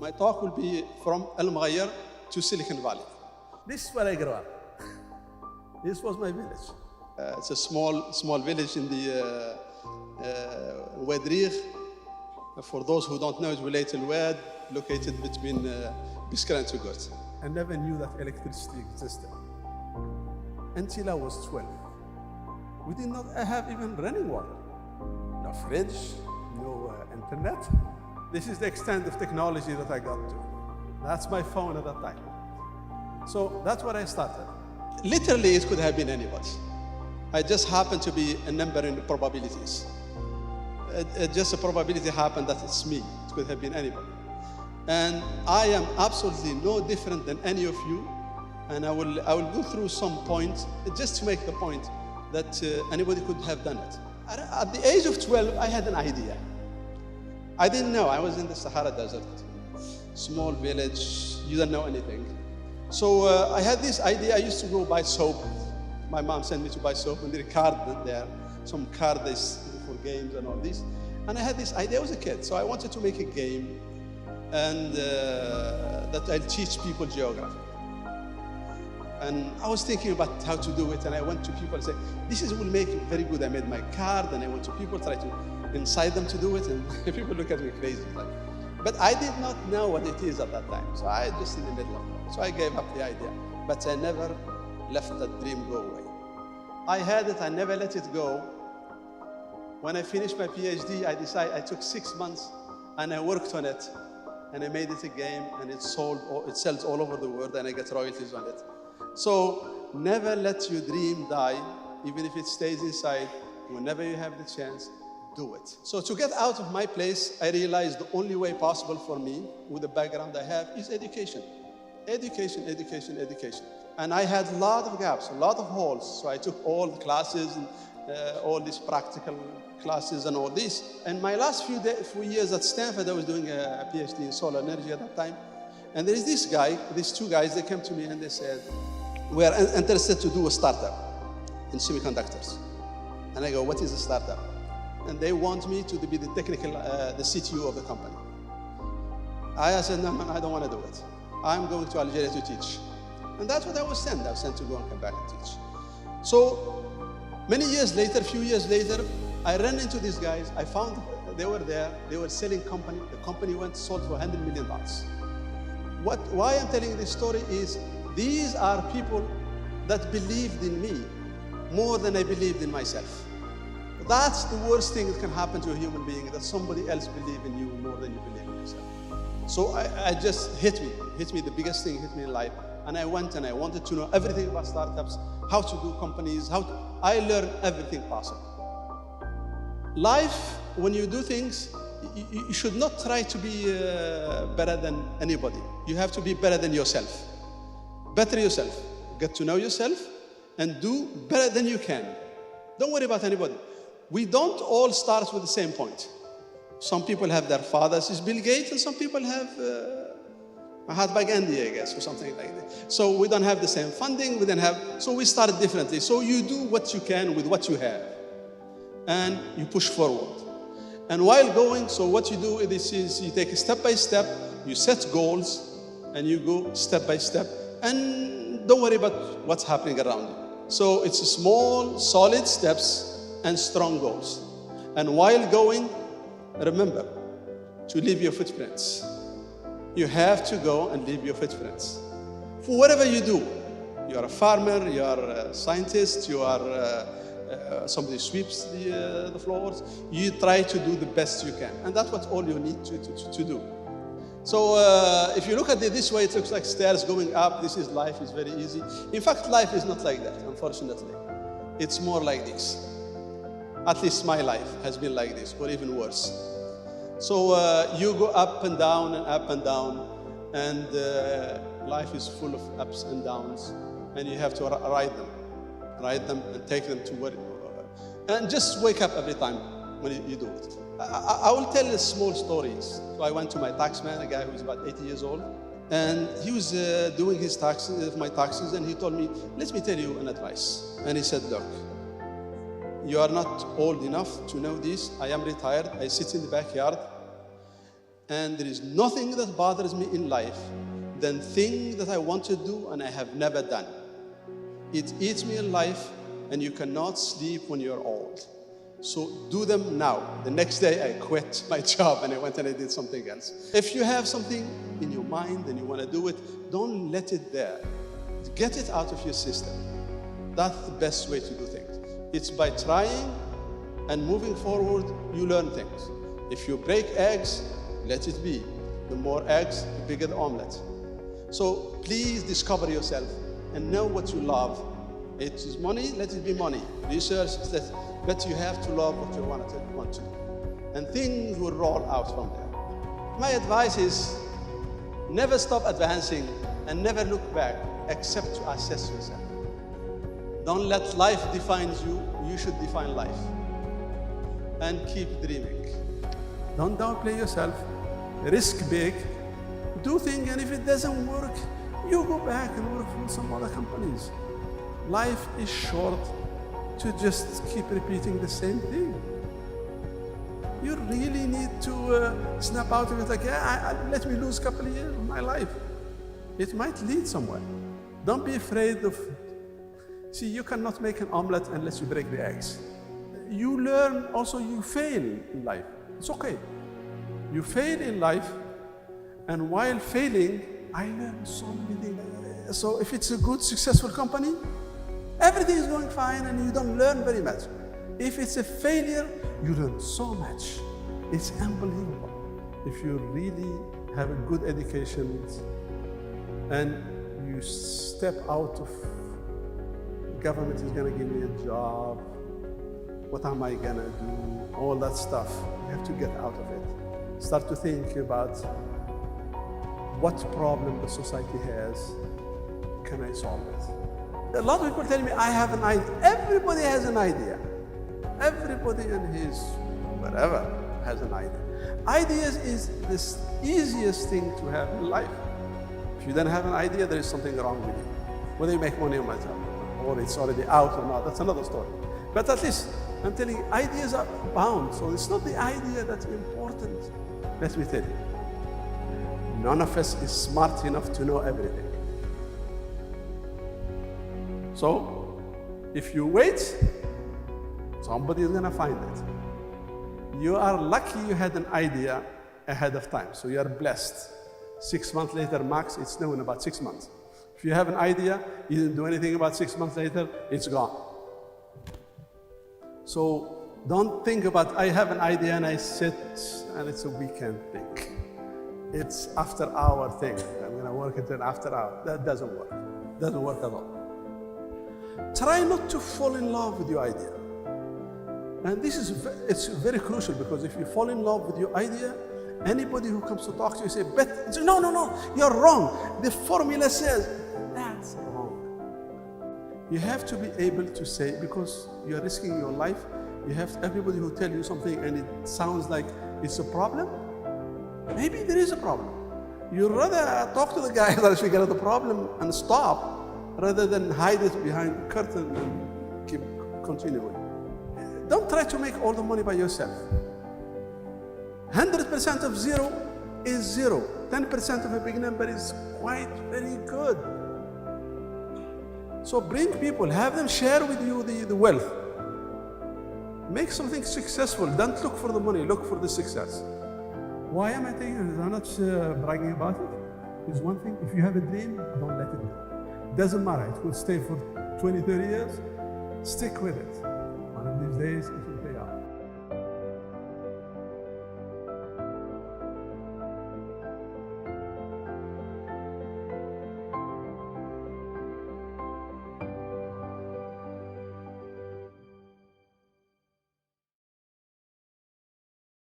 My talk will be from Al Mughayr to Silicon Valley. This is where I grew up. This was my village. It's a small village in the Wadrigh. For those who don't know, it's Wilayat al-Wad, located between Biskra and Tugot. I never knew that electricity existed until I was 12. We did not have even running water. No fridge, no internet. This is the extent of technology that I got to. That's my phone at that time. So that's what I started. Literally, it could have been anybody. I just happened to be a number in the probabilities. Just a probability happened that it's me. It could have been anybody. And I am absolutely no different than any of you. And I will go through some points just to make the point that anybody could have done it. At the age of 12, I had an idea. I didn't know. I was in the Sahara Desert, small village. You don't know anything. So I had this idea. I used to go buy soap. My mom sent me to buy soap, and there are cards there, some cards for games and all this. And I had this idea. I was a kid, so I wanted to make a game, and that I'll teach people geography. And I was thinking about how to do it, and I went to people and said, "This will make it very good." I made my card, and I went to people, try to incite them to do it, and people look at me crazy. But I did not know what it is at that time, so I just in the middle of it. So I gave up the idea, but I never let that dream go away. I had it, I never let it go. When I finished my PhD, I took 6 months, and I worked on it, and I made it a game, and it sells all over the world, and I get royalties on it. So never let your dream die, even if it stays inside. Whenever you have the chance, do it. So to get out of my place, I realized the only way possible for me, with the background I have, is education. Education, education, education. And I had a lot of gaps, a lot of holes. So I took all the classes, and all these practical classes and all this. And my last few years at Stanford, I was doing a PhD in solar energy at that time. And there is this guy, these two guys, they came to me and they said, "We are interested to do a startup in semiconductors." And I go, "What is a startup?" And they want me to be the CTO of the company. I said, "No, man, I don't want to do it. I'm going to Algeria to teach." And that's what I was sent. I was sent to go and come back and teach. So many years later, a few years later, I ran into these guys. I found they were there. They were selling company. The company sold for $100 million. Why I'm telling this story is these are people that believed in me more than I believed in myself. That's the worst thing that can happen to a human being, that somebody else believes in you more than you believe in yourself. So I just hit me, the biggest thing hit me in life. And I went and I wanted to know everything about startups, how to do companies, I learned everything possible. Life, when you do things, you should not try to be better than anybody. You have to be better than yourself. Better yourself. Get to know yourself and do better than you can. Don't worry about anybody. We don't all start with the same point. Some people have their fathers is Bill Gates, and some people have Mahatma Gandhi, I guess, or something like that. So we don't have the same funding, so we start differently. So you do what you can with what you have, and you push forward. And while going, so what you do is you take it step by step, you set goals, and you go step by step, and don't worry about what's happening around you. So it's small, solid steps and strong goals. And while going, remember to leave your footprints. You have to go and leave your footprints. For whatever you do, you are a farmer, you are a scientist, you are somebody sweeps the floors, you try to do the best you can. And that's what all you need to do. So if you look at it this way, it looks like stairs going up. This is life, is very easy. In fact, life is not like that, unfortunately. It's more like this. At least my life has been like this, or even worse. So you go up and down and up and down, and life is full of ups and downs, and you have to ride them and take them to where, and just wake up every time when you do it. I will tell you small stories. So I went to my taxman, a guy who was about 80 years old, and he was doing his taxes, my taxes, and he told me, "Let me tell you an advice." And he said, "Look, you are not old enough to know this. I am retired. I sit in the backyard. And there is nothing that bothers me in life than things that I want to do and I have never done. It eats me in life, and you cannot sleep when you're old. So do them now. The next day I quit my job and I went and I did something else. If you have something in your mind and you want to do it, don't let it there. Get it out of your system. That's the best way to do things. It's by trying and moving forward, you learn things. If you break eggs, let it be. The more eggs, the bigger the omelet. So please discover yourself and know what you love. It is money, let it be money. Research that, but you have to love what you want to do. And things will roll out from there. My advice is never stop advancing and never look back except to assess yourself. Don't let life define you, you should define life. And keep dreaming. Don't downplay yourself, risk big, do things, and if it doesn't work, you go back and work for some other companies. Life is short to just keep repeating the same thing. You really need to snap out of it like, let me lose a couple of years of my life. It might lead somewhere. Don't be afraid of, see, you cannot make an omelet unless you break the eggs. You learn, also you fail in life. It's okay. You fail in life, and while failing, I learned so many things. So if it's a good, successful company, everything is going fine and you don't learn very much. If it's a failure, you learn so much. It's unbelievable. If you really have a good education and you step out of, government is going to give me a job, what am I going to do, all that stuff. You have to get out of it. Start to think about what problem the society has, can I solve it? A lot of people tell me, I have an idea. Everybody has an idea. Everybody in his whatever has an idea. Ideas is the easiest thing to have in life. If you don't have an idea, there is something wrong with you. Whether you make money or not, or it's already out or not, that's another story. But at least, I'm telling you, ideas are bound, so it's not the idea that's important. Let me tell you, none of us is smart enough to know everything. So, if you wait, somebody is going to find it. You are lucky you had an idea ahead of time, so you are blessed. 6 months later, max, it's known about 6 months. If you have an idea, you didn't do anything about 6 months later, it's gone. So don't think about, I have an idea and I sit and it's a weekend thing. It's after hour thing. I'm going to work it in after hour. That doesn't work. Doesn't work at all. Try not to fall in love with your idea. And this is, it's very crucial, because if you fall in love with your idea, anybody who comes to talk to you say, but no, you're wrong. The formula says, that's wrong. You have to be able to say, because you're risking your life, you have everybody who tell you something and it sounds like it's a problem. Maybe there is a problem. You'd rather talk to the guy that figure out the problem and stop, rather than hide it behind the curtain and keep continuing. Don't try to make all the money by yourself. 100% of zero is zero. 10% of a big number is quite very good. So bring people, have them share with you the wealth. Make something successful. Don't look for the money, look for the success. Why am I taking it? I'm not bragging about it. It's one thing, if you have a dream, don't let it go. Doesn't matter, it could stay for 20, 30 years, stick with it. One of these days,